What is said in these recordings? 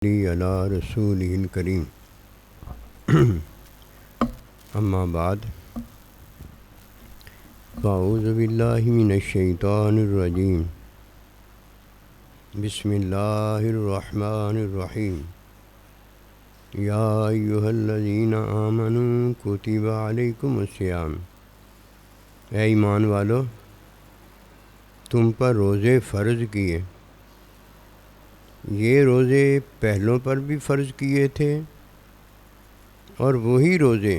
علی رسول کریم اما بعد فاعوذ باللہ من الشیطان الرجیم بسم اللہ الرحمن الرحیم یا ایہا الذین آمنوا کتب علیکم الصیام، اے ایمان والو تم پر روزے فرض کیے۔ یہ روزے پہلوں پر بھی فرض کیے تھے اور وہی روزے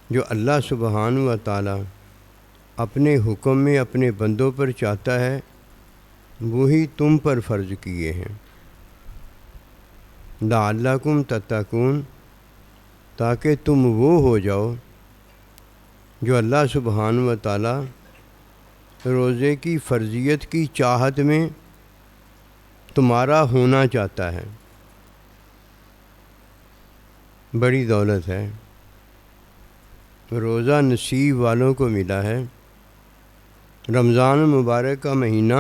جو اللہ سبحانہ و تعالی اپنے حکم میں اپنے بندوں پر چاہتا ہے وہی تم پر فرض کیے ہیں، لعلکم تتقون، تاکہ تم وہ ہو جاؤ جو اللہ سبحانہ و تعالی روزے کی فرضیت کی چاہت میں تمہارا ہونا چاہتا ہے۔ بڑی دولت ہے، روزہ نصیب والوں کو ملا ہے۔ رمضان مبارک کا مہینہ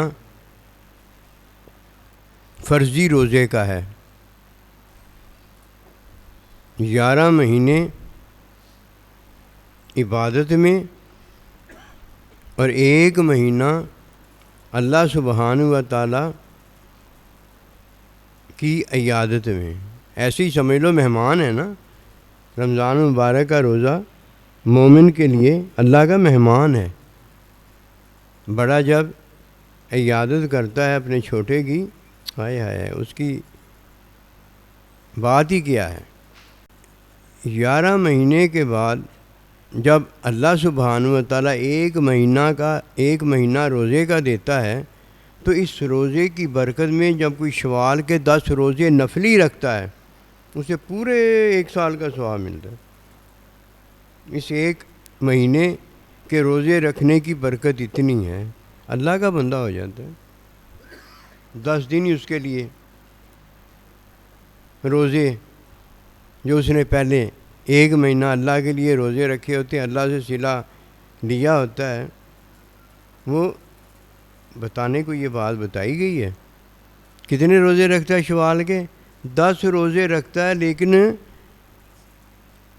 فرضی روزے کا ہے، 11 مہینے عبادت میں اور 1 مہینہ اللہ سبحانہ و تعالی کی عیادت میں۔ ایسے ہی سمجھ لو مہمان ہے نا، رمضان مبارک کا روزہ مومن کے لیے اللہ کا مہمان ہے۔ بڑا جب عیادت کرتا ہے اپنے چھوٹے کی، ہائے ہائے اس کی بات ہی کیا ہے۔ 11 مہینے کے بعد جب اللہ سبحانہ و تعالیٰ ایک مہینہ روزے کا دیتا ہے تو اس روزے کی برکت میں جب کوئی شوال کے 10 روزے نفلی رکھتا ہے اسے پورے 1 سال کا ثواب ملتا ہے۔ اس 1 مہینے کے روزے رکھنے کی برکت اتنی ہے، اللہ کا بندہ ہو جاتا ہے۔ 10 دن ہی اس کے لیے روزے جو اس نے پہلے 1 مہینہ اللہ کے لیے روزے رکھے ہوتے ہیں، اللہ سے صلہ لیا ہوتا ہے، وہ بتانے کو یہ بات بتائی گئی ہے۔ کتنے روزے رکھتا ہے شوال کے؟ 10 روزے رکھتا ہے، لیکن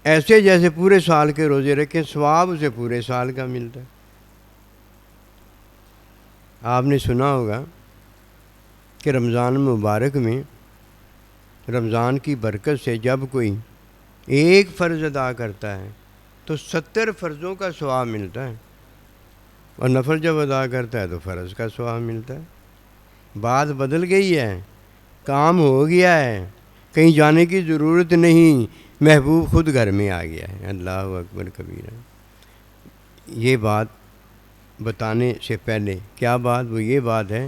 ایسے جیسے پورے سال کے روزے رکھے، ثواب اسے پورے سال کا ملتا ہے۔ آپ نے سنا ہوگا کہ رمضان مبارک میں رمضان کی برکت سے جب کوئی 1 فرض ادا کرتا ہے تو 70 فرضوں کا ثواب ملتا ہے، اور نفل جب ادا کرتا ہے تو فرض کا ثواب ملتا ہے۔ بات بدل گئی ہے، کام ہو گیا ہے، کہیں جانے کی ضرورت نہیں، محبوب خود گھر میں آ گیا ہے۔ اللہ اکبر کبیرہ۔ یہ بات بتانے سے پہلے کیا بات؟ وہ یہ بات ہے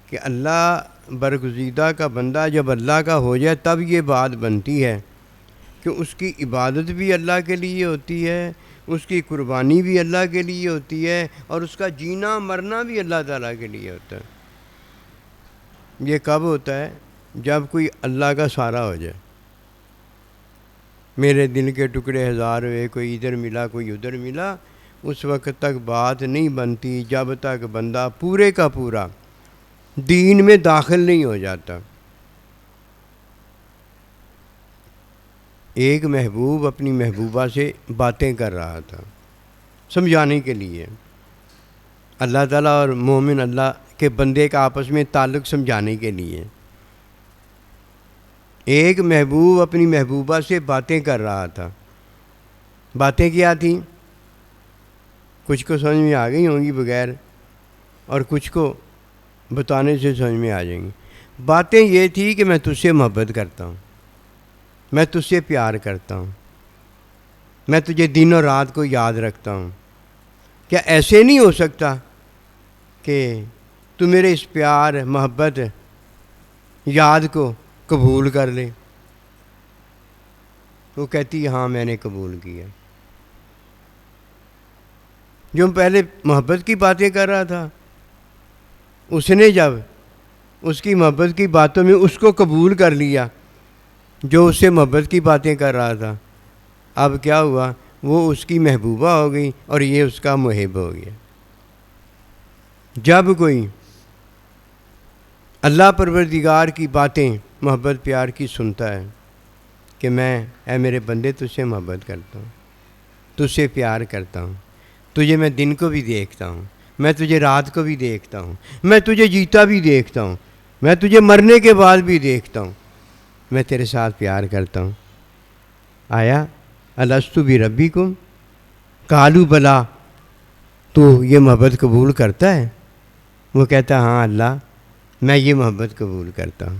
کہ اللہ برگزیدہ کا بندہ جب اللہ کا ہو جائے تب یہ بات بنتی ہے کہ اس کی عبادت بھی اللہ کے لیے ہوتی ہے، اس کی قربانی بھی اللہ کے لیے ہوتی ہے، اور اس کا جینا مرنا بھی اللہ تعالیٰ کے لیے ہوتا ہے۔ یہ کب ہوتا ہے؟ جب کوئی اللہ کا سہارا ہو جائے۔ میرے دل کے ٹکڑے 1000 ہوئے، کوئی ادھر ملا کوئی ادھر ملا، اس وقت تک بات نہیں بنتی جب تک بندہ پورے کا پورا دین میں داخل نہیں ہو جاتا۔ ایک محبوب اپنی محبوبہ سے باتیں کر رہا تھا سمجھانے کے لیے، اللہ تعالیٰ اور مومن اللہ کے بندے کا آپس میں تعلق سمجھانے کے لیے۔ ایک محبوب اپنی محبوبہ سے باتیں کر رہا تھا۔ باتیں کیا تھیں؟ کچھ کو سمجھ میں آ گئی ہوں گی بغیر، اور کچھ کو بتانے سے سمجھ میں آ جائیں گی۔ باتیں یہ تھی کہ میں تجھ سے محبت کرتا ہوں، میں تجھ سے پیار کرتا ہوں، میں تجھے دن اور رات کو یاد رکھتا ہوں۔ کیا ایسے نہیں ہو سکتا کہ تو میرے اس پیار محبت یاد کو قبول کر لے؟ وہ کہتی ہاں میں نے قبول کیا۔ جو پہلے محبت کی باتیں کر رہا تھا، اس نے جب اس کی محبت کی باتوں میں اس کو قبول کر لیا جو اس سے محبت کی باتیں کر رہا تھا، اب کیا ہوا؟ وہ اس کی محبوبہ ہو گئی اور یہ اس کا محب ہو گیا۔ جب کوئی اللہ پروردگار کی باتیں محبت پیار کی سنتا ہے کہ میں اے میرے بندے تجھ سے محبت کرتا ہوں، تجھ سے پیار کرتا ہوں، تجھے میں دن کو بھی دیکھتا ہوں، میں تجھے رات کو بھی دیکھتا ہوں، میں تجھے جیتا بھی دیکھتا ہوں، میں تجھے مرنے کے بعد بھی دیکھتا ہوں، میں تیرے ساتھ پیار کرتا ہوں۔ آیا الستو بربکم قالوا بلا، تو یہ محبت قبول کرتا ہے؟ وہ کہتا ہے ہاں اللہ میں یہ محبت قبول کرتا ہوں۔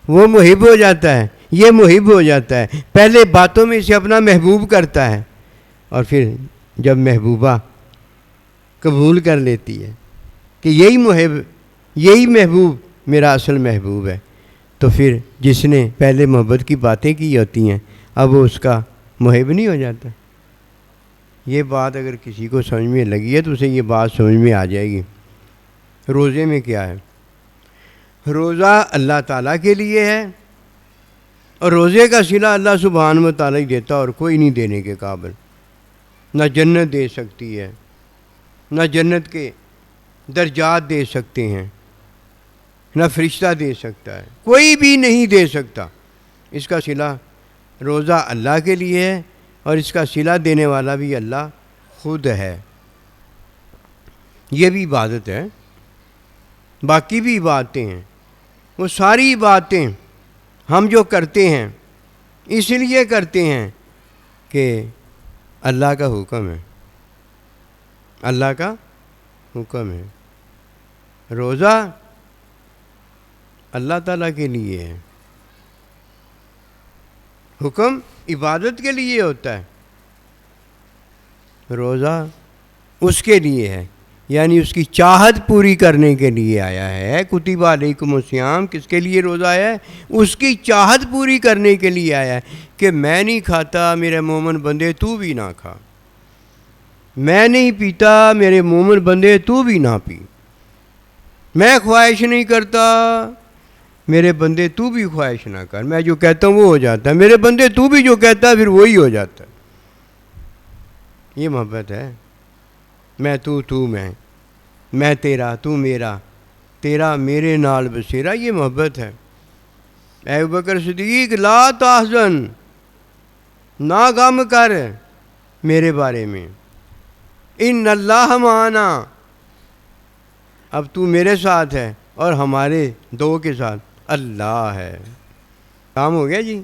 وہ محب ہو جاتا ہے، یہ محب ہو جاتا ہے، پہلے باتوں میں اسے اپنا محبوب کرتا ہے، اور پھر جب محبوبہ قبول کر لیتی ہے کہ یہی محبوب میرا اصل محبوب ہے، تو پھر جس نے پہلے محبت کی باتیں کی ہوتی ہیں اب وہ اس کا محب نہیں ہو جاتا۔ یہ بات اگر کسی کو سمجھ میں لگی ہے تو اسے یہ بات سمجھ میں آ جائے گی۔ روزے میں کیا ہے؟ روزہ اللہ تعالیٰ کے لیے ہے، اور روزے کا صلہ اللہ سبحانہ و تعالیٰ ہی دیتا اور کوئی نہیں دینے کے قابل۔ نہ جنت دے سکتی ہے، نہ جنت کے درجات دے سکتے ہیں، نہ فرشتہ دے سکتا ہے، کوئی بھی نہیں دے سکتا۔ اس کا صلہ روزہ اللہ کے لیے ہے، اور اس کا صلہ دینے والا بھی اللہ خود ہے۔ یہ بھی عبادت ہے، باقی بھی عبادتیں ہیں، وہ ساری باتیں ہم جو کرتے ہیں اس لیے کرتے ہیں کہ اللہ کا حکم ہے، اللہ کا حکم ہے۔ روزہ اللہ تعالیٰ کے لیے ہے، حکم عبادت کے لیے ہوتا ہے، روزہ اس کے لیے ہے، یعنی اس کی چاہت پوری کرنے کے لیے آیا ہے۔ کتب علیکم الصیام کس کے لیے روزہ آیا ہے؟ اس کی چاہت پوری کرنے کے لیے آیا ہے کہ میں نہیں کھاتا میرے مومن بندے تو بھی نہ کھا، میں نہیں پیتا میرے مومن بندے تو بھی نہ پی، میں خواہش نہیں کرتا میرے بندے تو بھی خواہش نہ کر، میں جو کہتا ہوں وہ ہو جاتا ہے، میرے بندے تو بھی جو کہتا ہے پھر وہی ہو جاتا ہے۔ یہ محبت ہے، میں تو میں تیرا تو میرا، تیرا میرے نال بسیرا، یہ محبت ہے۔ اے ابوبکر صدیق لا تحزن، نہ غم کر میرے بارے میں، ان اللہ معنا، اب تو میرے ساتھ ہے اور ہمارے دو کے ساتھ اللہ ہے۔ کام ہو گیا جی،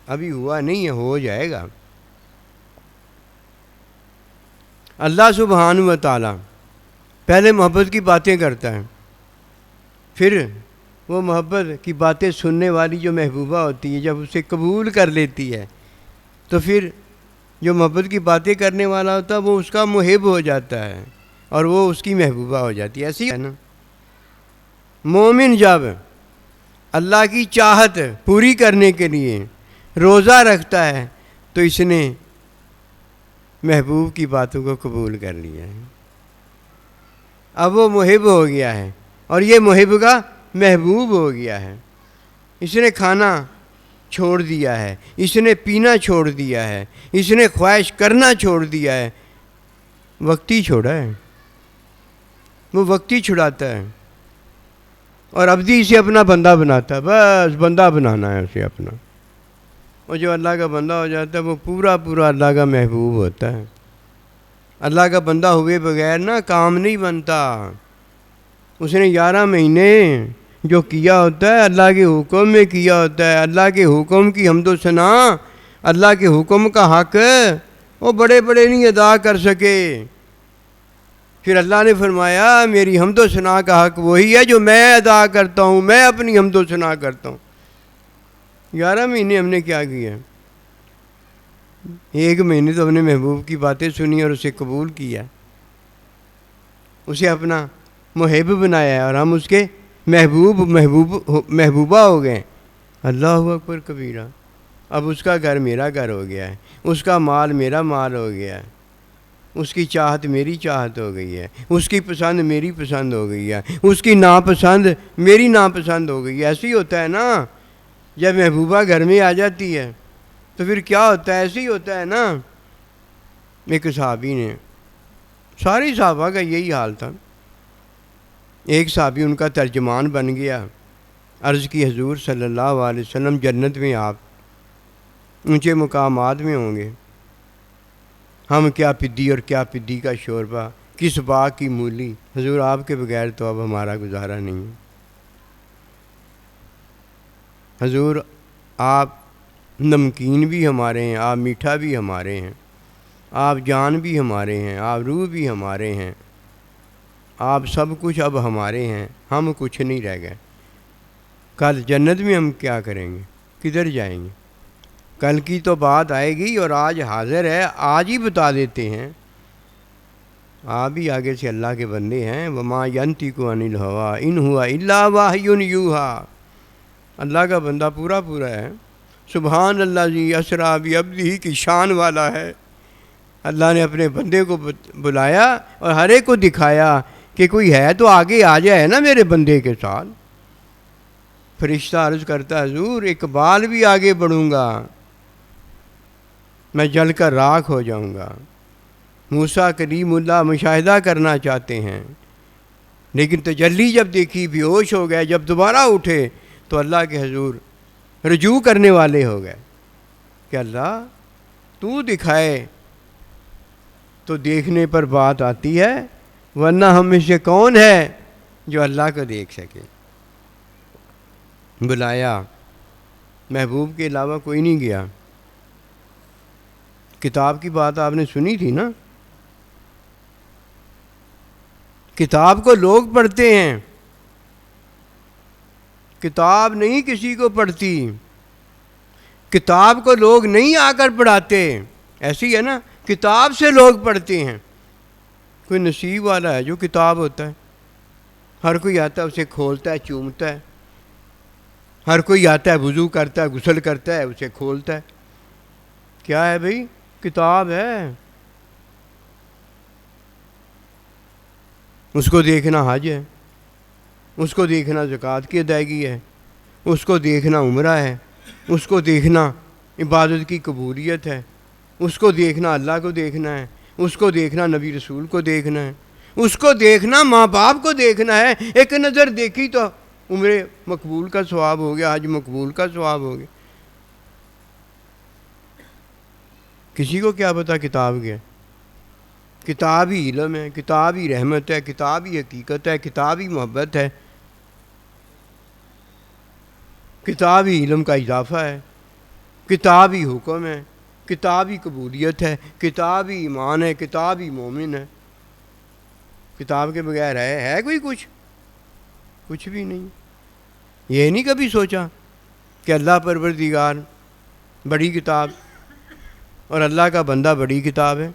ابھی ہوا نہیں ہے، ہو جائے گا۔ اللہ سبحانہ و تعالیٰ پہلے محبت کی باتیں کرتا ہے، پھر وہ محبت کی باتیں سننے والی جو محبوبہ ہوتی ہے جب اسے قبول کر لیتی ہے تو پھر جو محبت کی باتیں کرنے والا ہوتا ہے وہ اس کا محب ہو جاتا ہے اور وہ اس کی محبوبہ ہو جاتی ہے۔ ایسی ہے نا، مومن جب اللہ کی چاہت پوری کرنے کے لیے روزہ رکھتا ہے تو اس نے محبوب کی باتوں کو قبول کر لیا ہے، اب وہ محب ہو گیا ہے اور یہ محب کا محبوب ہو گیا ہے۔ اس نے کھانا چھوڑ دیا ہے، اس نے پینا چھوڑ دیا ہے، اس نے خواہش کرنا چھوڑ دیا ہے، وقتی چھوڑا ہے، وہ وقتی چھڑاتا ہے، اور عبدی اسے اپنا بندہ بناتا ہے، بس بندہ بنانا ہے اسے اپنا، اور جو اللہ کا بندہ ہو جاتا ہے وہ پورا اللہ کا محبوب ہوتا ہے۔ اللہ کا بندہ ہوئے بغیر نا کام نہیں بنتا، اس نے 11 مہینے جو کیا ہوتا ہے اللہ کے حکم میں کیا ہوتا ہے، اللہ کے حکم کی حمد و ثنا، اللہ کے حکم کا حق وہ بڑے نہیں ادا کر سکے، پھر اللہ نے فرمایا میری حمد و ثنا کا حق وہی ہے جو میں ادا کرتا ہوں، میں اپنی حمد و ثنا کرتا ہوں۔ 11 مہینے ہم نے کیا کیا؟ 1 مہینے تو ہم نے محبوب کی باتیں سنی اور اسے قبول کیا، اسے اپنا محب بنایا ہے اور ہم اس کے محبوبہ ہو گئے۔ اللہ اکبر کبیرہ، اب اس کا گھر میرا گھر ہو گیا ہے، اس کا مال میرا مال ہو گیا ہے، اس کی چاہت میری چاہت ہو گئی ہے، اس کی پسند میری پسند ہو گئی ہے، اس کی ناپسند میری ناپسند ہو گئی ہے۔ ایسے ہی ہوتا ہے نا، جب محبوبہ گھر میں آ جاتی ہے تو پھر کیا ہوتا ہے؟ ایسے ہی ہوتا ہے نا۔ ایک صحابی نے، ساری صحابہ کا یہی حال تھا، ایک صحابی ان کا ترجمان بن گیا، عرض کی حضور صلی اللہ علیہ وسلم جنت میں آپ اونچے مقامات میں ہوں گے، ہم کیا پدی اور کیا پدی کا شوربہ، کس باغ کی مولی، حضور آپ کے بغیر تو اب ہمارا گزارا نہیں ہے۔ حضور آپ نمکین بھی ہمارے ہیں، آپ میٹھا بھی ہمارے ہیں، آپ جان بھی ہمارے ہیں، آپ روح بھی ہمارے ہیں، آپ سب کچھ اب ہمارے ہیں، ہم کچھ نہیں رہ گئے۔ کل جنت میں ہم کیا کریں گے، کدھر جائیں گے؟ کل کی تو بات آئے گی اور آج حاضر ہے، آج ہی بتا دیتے ہیں۔ آپ بھی آگے سے اللہ کے بندے ہیں۔ وما ينطق عن الهوى ان هو الا وحی یوحی، اللہ کا بندہ پورا ہے۔ سبحان اللہ جی اسریٰ بعبدہ کی شان والا ہے۔ اللہ نے اپنے بندے کو بلایا اور ہر ایک کو دکھایا کہ کوئی ہے تو آگے آ جائے نا میرے بندے کے ساتھ۔ فرشتہ عرض کرتا ہے حضور ایک بال بھی آگے بڑھوں گا میں جل کر راکھ ہو جاؤں گا۔ موسیٰ کلیم اللہ مشاہدہ کرنا چاہتے ہیں، لیکن تجلی جب دیکھی بے ہوش ہو گئے، جب دوبارہ اٹھے تو اللہ کے حضور رجوع کرنے والے ہو گئے کہ اللہ تو دکھائے تو دیکھنے پر بات آتی ہے، ورنہ ہم میں سے کون ہے جو اللہ کو دیکھ سکے۔ بلایا، محبوب کے علاوہ کوئی نہیں گیا۔ کتاب کی بات آپ نے سنی تھی نا، کتاب کو لوگ پڑھتے ہیں، کتاب نہیں کسی کو پڑھتی، کتاب کو لوگ نہیں آ کر پڑھاتے، ایسی ہے نا، کتاب سے لوگ پڑھتے ہیں۔ کوئی نصیب والا ہے جو کتاب ہوتا ہے، ہر کوئی آتا ہے اسے کھولتا ہے چومتا ہے، ہر کوئی آتا ہے وضو کرتا ہے غسل کرتا ہے اسے کھولتا ہے۔ کیا ہے بھئی؟ کتاب ہے۔ اس کو دیکھنا حج ہے، اس کو دیکھنا زکوٰۃ کی ادائیگی ہے، اس کو دیکھنا عمرہ ہے، اس کو دیکھنا عبادت کی قبولیت ہے، اس کو دیکھنا اللہ کو دیکھنا ہے، اس کو دیکھنا نبی رسول کو دیکھنا ہے، اس کو دیکھنا ماں باپ کو دیکھنا ہے۔ ایک نظر دیکھی تو عمرے مقبول کا ثواب ہو گیا، حج مقبول کا ثواب ہو گیا۔ کسی کو کیا پتا کتاب کیا ہے؟ کتاب ہی علم ہے، کتاب ہی رحمت ہے، کتاب ہی حقیقت ہے، کتاب ہی محبت ہے، کتاب ہی علم کا اضافہ ہے، کتاب ہی حکم ہے، کتاب ہی قبولیت ہے، کتاب ہی ایمان ہے، کتاب ہی مومن ہے۔ کتاب کے بغیر ہے کوئی کچھ بھی نہیں۔ یہ نہیں کبھی سوچا کہ اللہ پروردگار بڑی کتاب اور اللہ کا بندہ بڑی کتاب ہے؟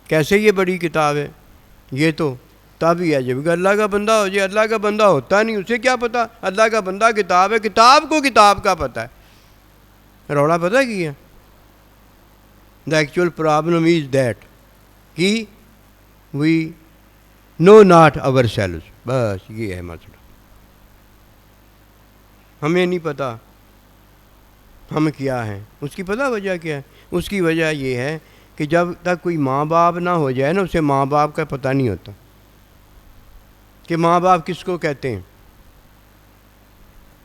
کیسے یہ بڑی کتاب ہے؟ یہ تو تب ہی ہے جب کہ اللہ کا بندہ ہو جائے۔ اللہ کا بندہ ہوتا نہیں، اسے کیا پتا اللہ کا بندہ کتاب ہے؟ کتاب کو کتاب کا پتہ ہے۔ روڑا پتہ کی ہے؟ The actual problem is that کہ we know not ourselves، بس یہ ہے مسئلہ۔ ہمیں نہیں پتہ ہم کیا ہیں۔ اس کی پتہ وجہ کیا ہے؟ اس کی وجہ یہ ہے کہ جب تک کوئی ماں باپ نہ ہو جائے نا، اسے ماں باپ کا پتہ نہیں ہوتا کہ ماں باپ کس کو کہتے ہیں،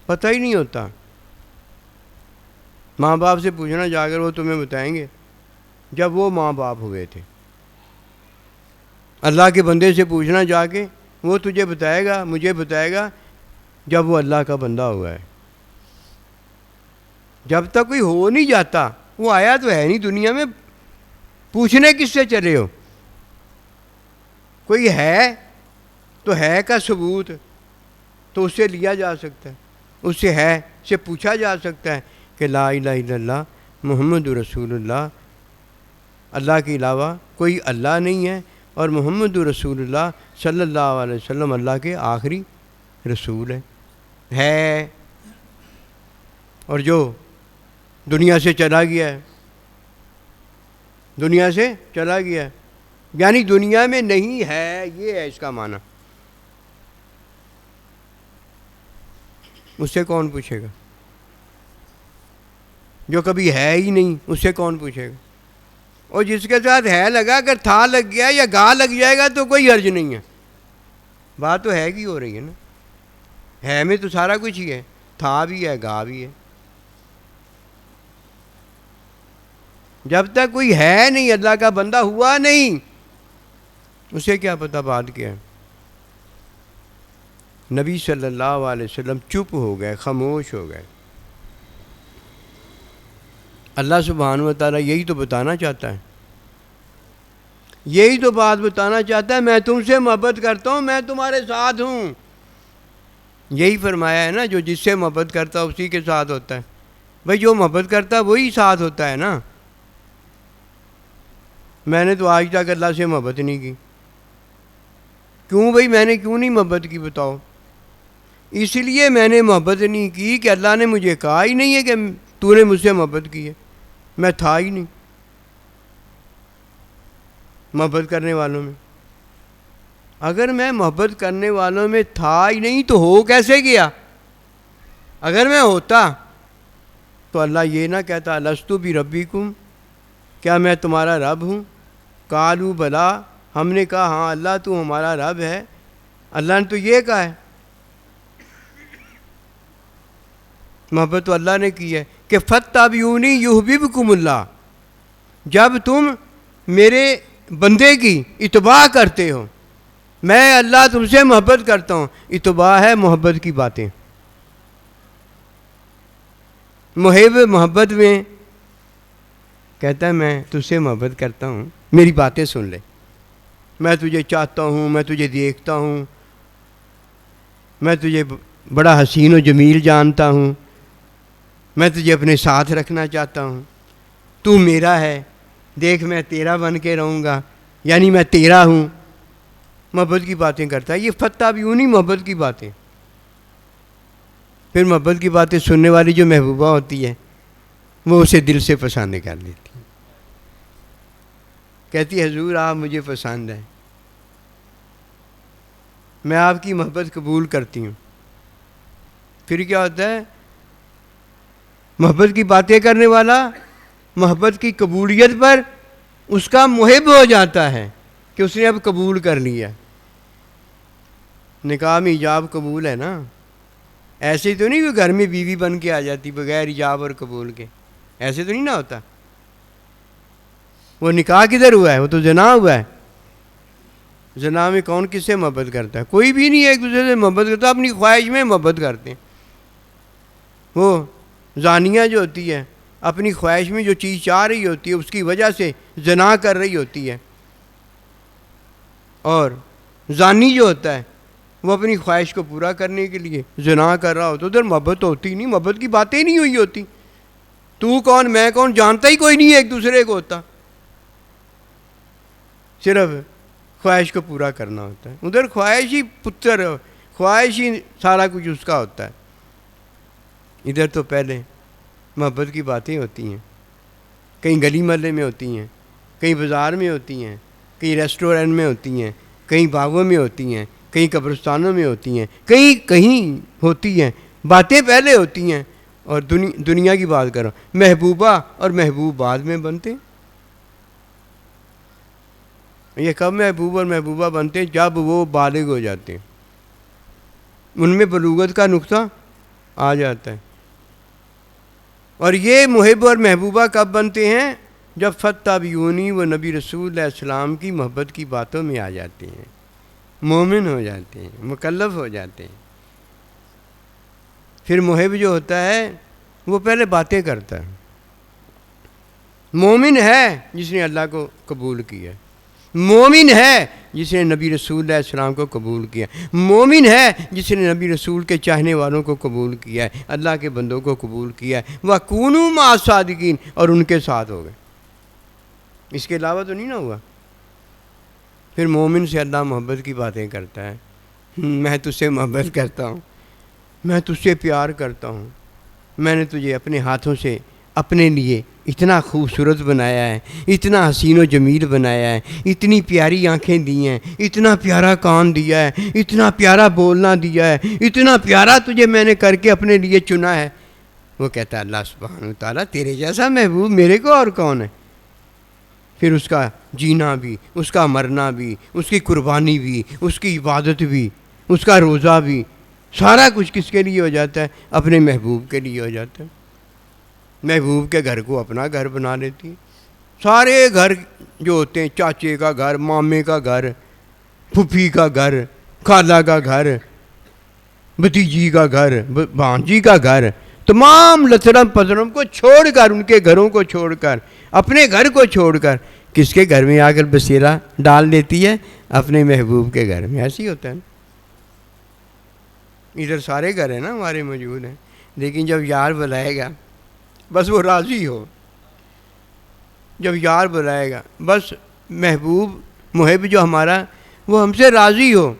پتہ ہی نہیں ہوتا۔ ماں باپ سے پوچھنا جا کر، وہ تمہیں بتائیں گے جب وہ ماں باپ ہوئے تھے۔ اللہ کے بندے سے پوچھنا جا کے، وہ تجھے بتائے گا، مجھے بتائے گا جب وہ اللہ کا بندہ ہوا ہے۔ جب تک کوئی ہو نہیں جاتا، وہ آیا تو ہے نہیں دنیا میں، پوچھنے کس سے چلے ہو؟ کوئی ہے تو ہے کا ثبوت تو اس سے لیا جا سکتا ہے، اس سے ہے سے پوچھا جا سکتا ہے کہ لا الہ الا اللہ محمد رسول اللہ، اللہ کے علاوہ کوئی اللہ نہیں ہے، اور محمد رسول اللہ صلی اللہ علیہ وسلم اللہ کے آخری رسول ہے۔ اور جو دنیا سے چلا گیا ہے، دنیا سے چلا گیا ہے یعنی دنیا میں نہیں ہے، یہ ہے اس کا معنی۔ اس سے کون پوچھے گا؟ جو کبھی ہے ہی نہیں اس سے کون پوچھے گا؟ اور جس کے ساتھ ہے لگا، اگر تھا لگ گیا یا گا لگ جائے گا تو کوئی حرج نہیں ہے۔ بات تو ہے کی ہو رہی ہے نا، ہے میں تو سارا کچھ ہی ہے، تھا بھی ہے، گا بھی ہے۔ جب تک کوئی ہے نہیں، اللہ کا بندہ ہوا نہیں، اسے کیا پتہ بات کیا ہے۔ نبی صلی اللہ علیہ وسلم چپ ہو گئے، خاموش ہو گئے۔ اللہ سبحانہ و تعالیٰ یہی تو بتانا چاہتا ہے، یہی تو بات بتانا چاہتا ہے، میں تم سے محبت کرتا ہوں، میں تمہارے ساتھ ہوں۔ یہی فرمایا ہے نا، جو جس سے محبت کرتا ہے اسی کے ساتھ ہوتا ہے۔ بھئی جو محبت کرتا ہے وہی ساتھ ہوتا ہے نا۔ میں نے تو آج تک اللہ سے محبت نہیں کی۔ کیوں بھئی، میں نے کیوں نہیں محبت کی بتاؤ؟ اس لیے میں نے محبت نہیں کی کہ اللہ نے مجھے کہا ہی نہیں ہے کہ تو نے مجھ سے محبت کی ہے، میں تھا ہی نہیں محبت کرنے والوں میں۔ اگر میں محبت کرنے والوں میں تھا ہی نہیں تو ہو کیسے گیا؟ اگر میں ہوتا تو اللہ یہ نہ کہتا لست بربکم، کیا میں تمہارا رب ہوں؟ قالوا بلا، ہم نے کہا ہاں اللہ تو ہمارا رب ہے۔ اللہ نے تو یہ کہا ہے، محبت تو اللہ نے کی ہے کہ فاتبعونی یحببکم اللہ۔ جب تم میرے بندے کی اتباع کرتے ہو، میں اللہ تم سے محبت کرتا ہوں۔ اتباع ہے محبت کی باتیں۔ محب محبت میں کہتا ہے میں تجھ سے محبت کرتا ہوں، میری باتیں سن لے، میں تجھے چاہتا ہوں، میں تجھے دیکھتا ہوں، میں تجھے بڑا حسین و جمیل جانتا ہوں، میں تجھے اپنے ساتھ رکھنا چاہتا ہوں، تو میرا ہے، دیکھ میں تیرا بن کے رہوں گا، یعنی میں تیرا ہوں۔ محبت کی باتیں کرتا ہے، یہ فاتبعونی محبت کی باتیں۔ پھر محبت کی باتیں سننے والی جو محبوبہ ہوتی ہے وہ اسے دل سے پسند کر لیتی ہے، کہتی ہے حضور آپ مجھے پسند ہیں، میں آپ کی محبت قبول کرتی ہوں۔ پھر کیا ہوتا ہے؟ محبت کی باتیں کرنے والا محبت کی قبولیت پر اس کا محب ہو جاتا ہے کہ اس نے اب قبول کر لیا۔ نکاح میں ایجاب قبول ہے نا، ایسے تو نہیں کہ گھر میں بیوی بن کے آ جاتی بغیر ایجاب اور قبول کے، ایسے تو نہیں نہ ہوتا۔ وہ نکاح کدھر ہوا ہے؟ وہ تو زنا ہوا ہے۔ زنا میں کون کس سے محبت کرتا ہے؟ کوئی بھی نہیں ایک دوسرے سے محبت کرتا، اپنی خواہش میں محبت کرتے ہیں۔ وہ زانیہ جو ہوتی ہے اپنی خواہش میں جو چیز چاہ رہی ہوتی ہے اس کی وجہ سے زنا کر رہی ہوتی ہے، اور زانی جو ہوتا ہے وہ اپنی خواہش کو پورا کرنے کے لیے زنا کر رہا ہوتا ہے۔ ادھر محبت ہوتی نہیں، محبت کی باتیں ہی نہیں ہوئی ہوتی، تو کون میں کون جانتا ہی کوئی نہیں ہے ایک دوسرے کو ہوتا، صرف خواہش کو پورا کرنا ہوتا ہے۔ ادھر خواہش ہی پتر، خواہش ہی سارا کچھ اس کا ہوتا ہے۔ ادھر تو پہلے محبت کی باتیں ہوتی ہیں، کہیں گلی محلے میں ہوتی ہیں، کہیں بازار میں ہوتی ہیں، کہیں ریسٹورینٹ میں ہوتی ہیں، کہیں باغوں میں ہوتی ہیں، کہیں قبرستانوں میں ہوتی ہیں، کہیں کہیں ہوتی ہیں، باتیں پہلے ہوتی ہیں۔ اور دنیا کی بات کرو، محبوبہ اور محبوب بعد میں بنتے ہیں۔ یہ کب محبوب اور محبوبہ بنتے ہیں؟ جب وہ بالغ ہو جاتے ہیں، ان میں بلوغت کا نقطہ آ جاتا ہے۔ اور یہ محب اور محبوبہ کب بنتے ہیں؟ جب فاتبعونی وہ نبی رسول علیہ السلام کی محبت کی باتوں میں آ جاتے ہیں، مومن ہو جاتے ہیں، مکلف ہو جاتے ہیں۔ پھر محب جو ہوتا ہے وہ پہلے باتیں کرتا ہے۔ مومن ہے جس نے اللہ کو قبول کیا، مومن ہے جس نے نبی رسول اللہ علیہ السلام کو قبول کیا، مومن ہے جس نے نبی رسول کے چاہنے والوں کو قبول کیا ہے، اللہ کے بندوں کو قبول کیا ہے۔ وَكُونُوا مَعَ الصَّادِقِينَ، اور ان کے ساتھ ہو گئے، اس کے علاوہ تو نہیں نہ ہوا۔ پھر مومن سے اللہ محبت کی باتیں کرتا ہے، میں تجھ سے محبت کرتا ہوں، میں تجھ سے پیار کرتا ہوں، میں نے تجھے اپنے ہاتھوں سے اپنے لیے اتنا خوبصورت بنایا ہے، اتنا حسین و جمیل بنایا ہے، اتنی پیاری آنکھیں دی ہیں، اتنا پیارا کان دیا ہے، اتنا پیارا بولنا دیا ہے، اتنا پیارا تجھے میں نے کر کے اپنے لیے چنا ہے۔ وہ کہتا ہے اللہ سبحانہ و تعالیٰ تیرے جیسا محبوب میرے کو اور کون ہے؟ پھر اس کا جینا بھی، اس کا مرنا بھی، اس کی قربانی بھی، اس کی عبادت بھی، اس کا روزہ بھی، سارا کچھ کس کے لیے ہو جاتا ہے؟ اپنے محبوب کے لیے ہو جاتا ہے. محبوب کے گھر کو اپنا گھر بنا لیتی ہے. سارے گھر جو ہوتے ہیں، چاچے کا گھر، مامے کا گھر، پھوپھی کا گھر، خالہ کا گھر، بھتیجی کا گھر، بھانجی کا گھر، تمام لترم پترم کو چھوڑ کر، ان کے گھروں کو چھوڑ کر، اپنے گھر کو چھوڑ کر کس کے گھر میں آ کر بسیرا ڈال دیتی ہے؟ اپنے محبوب کے گھر میں. ایسے ہی ہوتا ہے نا. ادھر سارے گھر ہیں نا ہمارے موجود ہیں، لیکن جب یار بلائے گا بس وہ راضی ہو. جب یار بلائے گا بس محبوب محب جو ہمارا وہ ہم سے راضی ہو،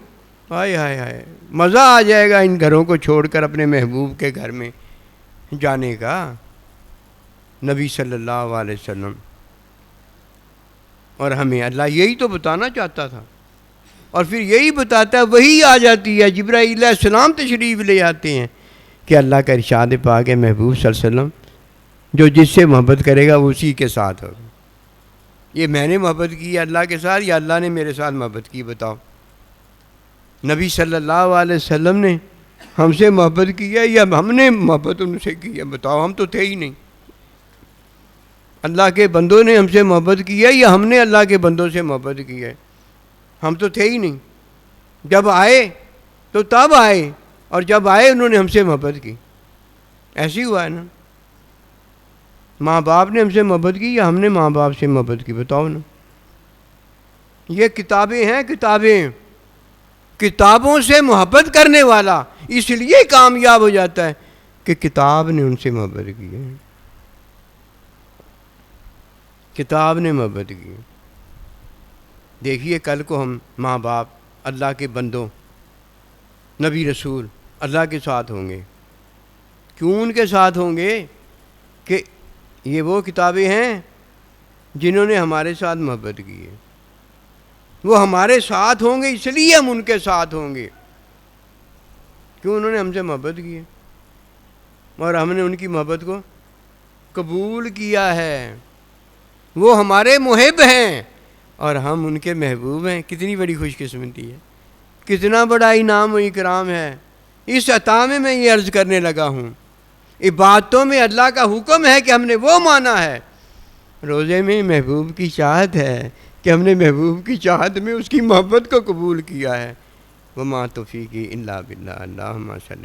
ہائے ہائے ہائے، مزہ آ جائے گا ان گھروں کو چھوڑ کر اپنے محبوب کے گھر میں جانے کا. نبی صلی اللہ علیہ وسلم اور ہمیں اللہ یہی تو بتانا چاہتا تھا، اور پھر یہی بتاتا ہے، وہی آ جاتی ہے، جبرائیل علیہ السلام تشریف لے آتے ہیں کہ اللہ کا ارشاد پاک ہے، محبوب صلی اللہ علیہ وسلم جو جس سے محبت کرے گا وہ اسی کے ساتھ ہوگا. یہ میں نے محبت کی ہے اللہ کے ساتھ یا اللہ نے میرے ساتھ محبت کی؟ بتاؤ. نبی صلی اللہ علیہ وسلم نے ہم سے محبت کی ہے یا ہم نے محبت ان سے کی ہے؟ بتاؤ. ہم تو تھے ہی نہیں. اللہ کے بندوں نے ہم سے محبت کی ہے یا ہم نے اللہ کے بندوں سے محبت کی ہے؟ ہم تو تھے ہی نہیں. جب آئے تو تب آئے، اور جب آئے انہوں نے ہم سے محبت کی. ایسے ہی ہوا ہے نا. ماں باپ نے ہم سے محبت کی یا ہم نے ماں باپ سے محبت کی؟ بتاؤ نا. یہ کتابیں ہیں، کتابیں. کتابوں سے محبت کرنے والا اس لیے کامیاب ہو جاتا ہے کہ کتاب نے ان سے محبت کی ہے. کتاب نے محبت کی. دیکھیے کل کو ہم ماں باپ، اللہ کے بندوں، نبی رسول اللہ کے ساتھ ہوں گے. کیوں ان کے ساتھ ہوں گے؟ کہ یہ وہ کتابیں ہیں جنہوں نے ہمارے ساتھ محبت کی ہے. وہ ہمارے ساتھ ہوں گے اس لیے ہم ان کے ساتھ ہوں گے، کیوں انہوں نے ہم سے محبت کی ہے اور ہم نے ان کی محبت کو قبول کیا ہے. وہ ہمارے محب ہیں اور ہم ان کے محبوب ہیں. کتنی بڑی خوش قسمتی ہے، کتنا بڑا انعام و اکرام ہے. اس عطا میں یہ عرض کرنے لگا ہوں، عبادتوں میں اللہ کا حکم ہے کہ ہم نے وہ مانا ہے. روزے میں محبوب کی چاہت ہے کہ ہم نے محبوب کی چاہت میں اس کی محبت کو قبول کیا ہے. وما توفیقی الا باللہ. اللہم صلی